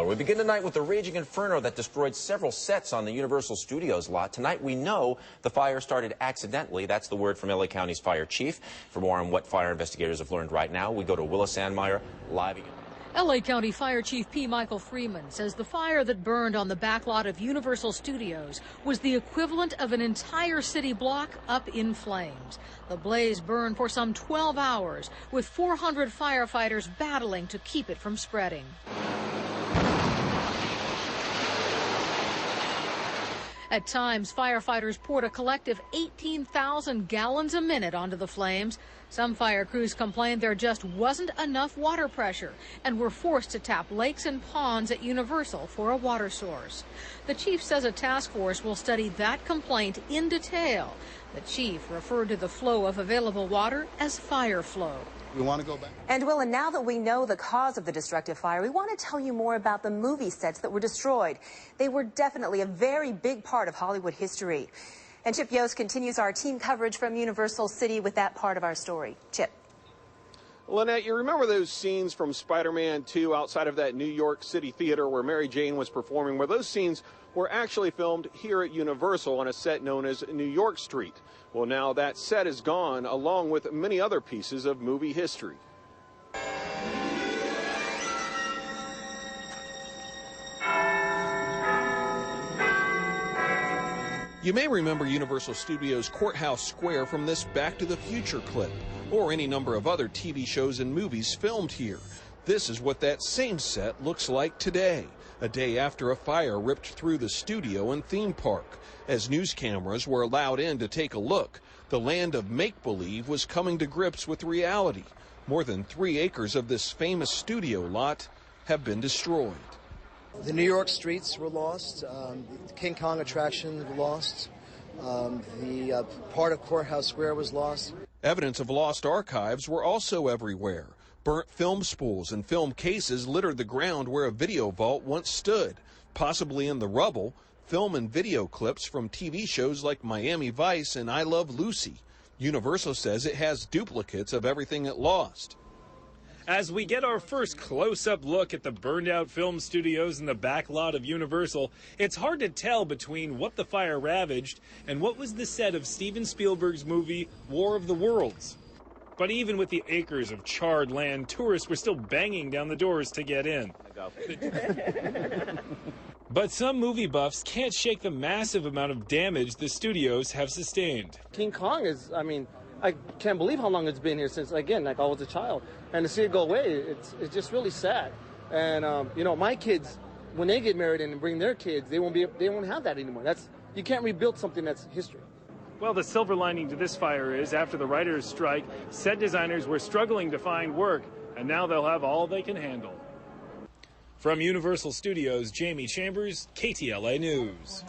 We begin tonight with the raging inferno that destroyed several sets on the Universal Studios lot. Tonight we know the fire started accidentally. That's the word from LA County's fire chief. For more on what fire investigators have learned right now, we go to Willa Sandmeyer live again. LA County Fire Chief P. Michael Freeman says the fire that burned on the backlot of Universal Studios was the equivalent of an entire city block up in flames. The blaze burned for some 12 hours, with 400 firefighters battling to keep it from spreading. At times, firefighters poured a collective 18,000 gallons a minute onto the flames. Some fire crews complained there just wasn't enough water pressure and were forced to tap lakes and ponds at Universal for a water source. The chief says a task force will study that complaint in detail. The chief referred to the flow of available water as fire flow. We want to go back. And Will, and now that we know the cause of the destructive fire, we want to tell you more about the movie sets that were destroyed. They were definitely a very big part of Hollywood history. And Chip Yost continues our team coverage from Universal City with that part of our story. Chip. Lynette, you remember those scenes from Spider-Man 2 outside of that New York City theater where Mary Jane was performing? Well, those scenes were actually filmed here at Universal on a set known as New York Street. Well, now that set is gone, along with many other pieces of movie history. You may remember Universal Studios Courthouse Square from this Back to the Future clip, or any number of other TV shows and movies filmed here. This is what that same set looks like today, a day after a fire ripped through the studio and theme park. As news cameras were allowed in to take a look, the land of make-believe was coming to grips with reality. More than 3 acres of this famous studio lot have been destroyed. The New York streets were lost. The King Kong attraction was lost. The part of Courthouse Square was lost. Evidence of lost archives were also everywhere. Burnt film spools and film cases littered the ground where a video vault once stood. Possibly in the rubble, film and video clips from TV shows like Miami Vice and I Love Lucy. Universal says it has duplicates of everything it lost. As we get our first close-up look at the burned-out film studios in the back lot of Universal, it's hard to tell between what the fire ravaged and what was the set of Steven Spielberg's movie War of the Worlds. But even with the acres of charred land, tourists were still banging down the doors to get in. But some movie buffs can't shake the massive amount of damage the studios have sustained. King Kong is, I can't believe how long it's been here since, again, like I was a child. And to see it go away, it's just really sad. And, my kids, when they get married and bring their kids, they won't have that anymore. You can't rebuild something that's history. Well, the silver lining to this fire is after the writers' strike, set designers were struggling to find work, and now they'll have all they can handle. From Universal Studios, Jamie Chambers, KTLA News.